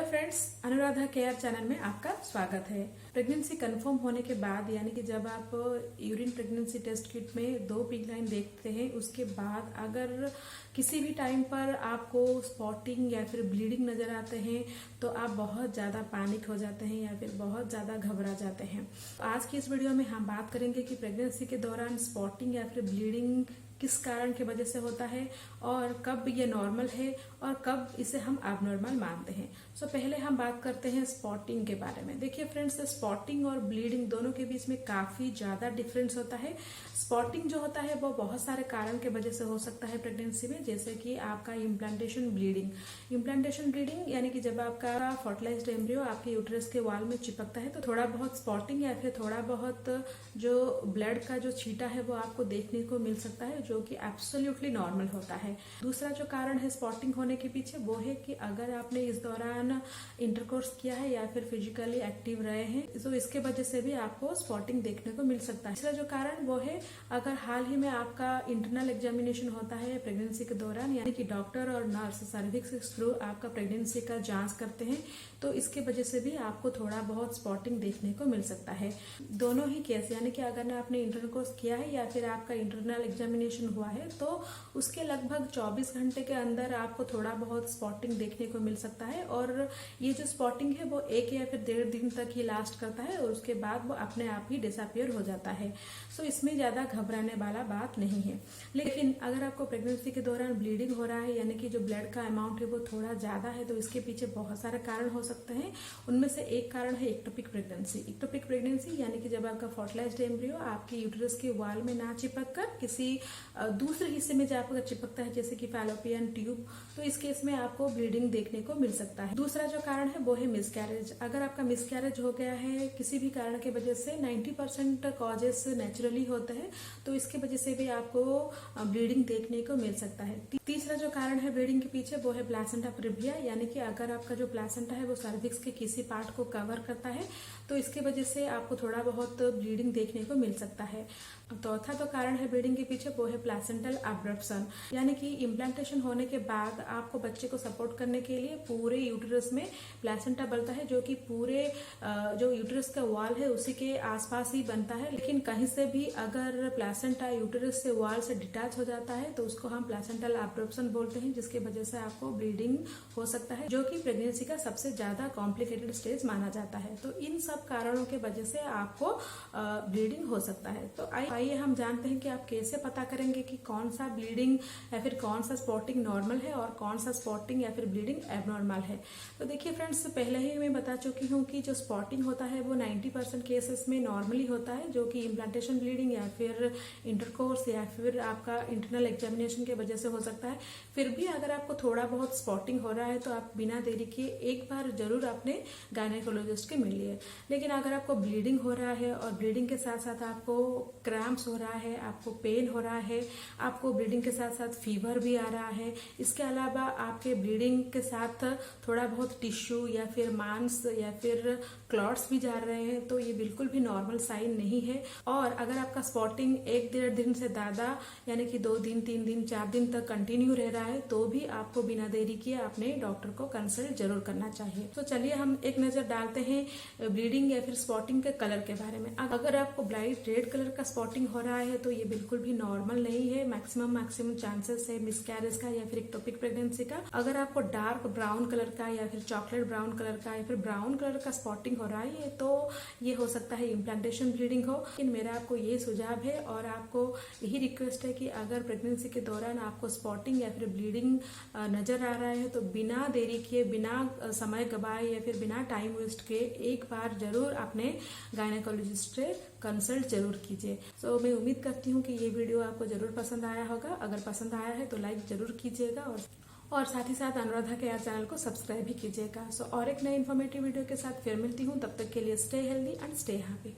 Friends, Anuradha care channel में आपका स्वागत है। प्रेगनेंसी कंफर्म होने के बाद यानी कि जब आप यूरिन प्रेगनेंसी टेस्ट किट में 2 पिग लाइन देखते हैं, उसके बाद अगर किसी भी टाइम पर आपको स्पॉटिंग या फिर ब्लीडिंग नजर आते हैं तो आप बहुत ज्यादा पैनिक हो जाते हैं या फिर बहुत ज्यादा घबरा जाते हैं। आज की इस वीडियो में हम बात करेंगे कि प्रेगनेंसी के दौरान स्पॉटिंग या फिर ब्लीडिंग किस कारण की वजह से होता है और कब ये नॉर्मल है और कब इसे हम एबनॉर्मल मानते हैं। सो पहले हम बात करते हैं स्पॉटिंग के बारे में। देखिए फ्रेंड्स, स्पॉटिंग और ब्लीडिंग दोनों के बीच में काफी ज्यादा डिफरेंस होता है। स्पॉटिंग जो होता है वो बहुत सारे कारण के वजह से हो सकता है प्रेगनेंसी में, जैसे कि आपका इम्प्लांटेशन ब्लीडिंग। इम्प्लांटेशन ब्लीडिंग यानी कि जब आपका फर्टिलाइज्ड एम्ब्रियो आपके यूट्रस के वॉल में चिपकता है तो थोड़ा बहुत स्पॉटिंग या फिर थोड़ा बहुत जो ब्लड का जो छींटा है वो आपको देखने को मिल सकता है, जो कि एब्सोल्युटली नॉर्मल होता है। दूसरा जो कारण है स्पॉटिंग होने के पीछे वो है कि अगर आपने इस दौरान इंटरकोर्स किया है या फिर फिजिकली एक्टिव रहे हैं तो इसके वजह से भी आपको स्पॉटिंग देखने को मिल सकता है। तीसरा जो कारण वो है अगर हाल ही में आपका इंटरनल एग्जामिनेशन होता है प्रेगनेंसी के दौरान, यानी कि डॉक्टर और नर्स सर्विक्स के थ्रू आपका प्रेगनेंसी का जांच करते हैं, तो इसके वजह से भी आपको थोड़ा बहुत स्पॉटिंग देखने को मिल सकता है। दोनों ही केस यानी कि अगर आपने इंटरकोर्स किया है या फिर आपका इंटरनल एग्जामिनेशन हुआ है तो उसके लगभग 24 घंटे के अंदर आपको थोड़ा बहुत स्पॉटिंग देखने को मिल सकता है। और ये जो स्पॉटिंग है वो 1 या फिर 1.5 दिन तक ही लास्ट करता है और उसके बाद वो अपने आप ही डिसअपियर हो जाता है। सो इसमें ज्यादा घबराने वाला बात नहीं है। लेकिन अगर आपको प्रेगनेंसी के दौरान ब्लीडिंग हो रहा है यानी कि जो ब्लड का अमाउंट है वो थोड़ा ज्यादा है तो इसके पीछे बहुत सारे कारण हो सकते हैं। उनमें से एक कारण है एक्टोपिक प्रेगनेंसी। एक्टोपिक प्रेगनेंसी यानी कि जब आपका फर्टिलाइज्ड एम्ब्रियो आपके यूट्रस के वॉल में ना चिपक कर किसी दूसरे हिस्से में जब आपका चिपकता है, जैसे कि फैलोपियन ट्यूब, तो इस केस में आपको ब्लीडिंग देखने को मिल सकता है। दूसरा जो कारण है वो है मिसकैरेज। अगर आपका मिसकैरेज हो गया है किसी भी कारण की वजह से, 90% कॉजेस नेचुरली होते हैं, तो इसके वजह से भी आपको ब्लीडिंग देखने को मिल सकता है। तीसरा जो कारण है ब्लीडिंग के पीछे वो है प्लेसेंटा प्रीविया, यानी कि अगर आपका जो प्लेसेंटा है वो सर्विक्स के किसी पार्ट को कवर करता है तो इसके वजह से आपको थोड़ा बहुत ब्लीडिंग देखने को मिल सकता है। चौथा जो कारण है ब्लीडिंग के पीछे वो है प्लेसेंटल अब्रप्शन, यानी कि इम्प्लांटेशन होने के बाद आपको बच्चे को सपोर्ट करने के लिए पूरे यूट्रस में प्लेसेंटा बनता है, जो कि पूरे जो यूट्रस का वॉल है उसी के आसपास ही बनता है। लेकिन कहीं से भी अगर प्लेसेंटा यूट्रस से वॉल से डिटैच हो जाता है तो उसको हम प्लेसेंटल अब्रप्शन बोलते हैं, जिसकी वजह से आपको ब्लीडिंग हो सकता है, जो कि प्रेगनेंसी का सबसे ज्यादा कॉम्प्लिकेटेड स्टेज माना जाता है। तो इन सब कारणों के वजह से आपको ब्लीडिंग हो सकता है। तो आइए हम जानते हैं कि आप कैसे पता करेंगे कि कौन सा ब्लीडिंग या फिर कौन सा स्पॉटिंग नॉर्मल है और कौन सा स्पॉटिंग या फिर ब्लीडिंग एबनॉर्मल है। तो देखिए फ्रेंड्स, पहले ही मैं बता चुकी हूँ कि जो स्पॉटिंग होता है वो 90% केसेस में नॉर्मली होता है, जो कि इम्प्लांटेशन ब्लीडिंग या फिर इंटरकोर्स या फिर आपका इंटरनल एग्जामिनेशन के वजह से हो सकता है। फिर भी अगर आपको थोड़ा बहुत स्पॉटिंग हो रहा है तो आप बिना देरी के एक बार जरूर अपने गायनेकोलॉजिस्ट के मिलिए। लेकिन अगर आपको ब्लीडिंग हो रहा है और ब्लीडिंग के साथ साथ आपको क्रैम्प्स हो रहा है, आपको पेन हो रहा है, आपको ब्लीडिंग के साथ साथ फीवर भी आ रहा है, इसके अलावा आपके ब्लीडिंग के साथ थोड़ा बहुत टिश्यू या फिर मांस या फिर क्लॉट्स भी जा रहे हैं, तो ये बिल्कुल भी नॉर्मल साइन नहीं है। और अगर आपका स्पॉटिंग 1-1.5 दिन से ज्यादा यानी कि 2 दिन 3 दिन 4 दिन तक कंटिन्यू रह रहा है तो भी आपको बिना देरी किए अपने डॉक्टर को कंसल्ट जरूर करना चाहिए। तो चलिए हम एक नजर डालते हैं ब्लीडिंग या फिर स्पॉटिंग के कलर के बारे में। अगर आपको ब्राइट रेड कलर का स्पॉटिंग हो रहा है तो ये बिल्कुल भी नॉर्मल नहीं है। मैक्सिमम चांसेस है मिसकैरेज का या फिर एक्टोपिक प्रेगनेंसी का। अगर आपको डार्क ब्राउन कलर का या फिर चॉकलेट ब्राउन कलर का या फिर ब्राउन कलर का स्पॉटिंग हो रहा है तो ये हो सकता है इम्प्लांटेशन ब्लीडिंग हो। लेकिन मेरा आपको ये सुझाव है और आपको यही रिक्वेस्ट है कि अगर प्रेगनेंसी के दौरान आपको स्पॉटिंग या फिर ब्लीडिंग नजर आ रहा है तो बिना देरी किए, बिना समय गवाए या फिर बिना टाइम वेस्ट किए एक बार जरूर अपने गायनेकोलॉजिस्ट से कंसल्ट जरूर कीजिए। सो मैं उम्मीद करती हूँ कि ये वीडियो आपको जरूर पसंद आया होगा। अगर पसंद आया है तो लाइक जरूर कीजिएगा और साथ ही साथ अनुराधा केयर चैनल को सब्सक्राइब भी कीजिएगा। सो और एक नई इन्फॉर्मेटिव वीडियो के साथ फिर मिलती हूँ। तब तक के लिए stay healthy and stay happy.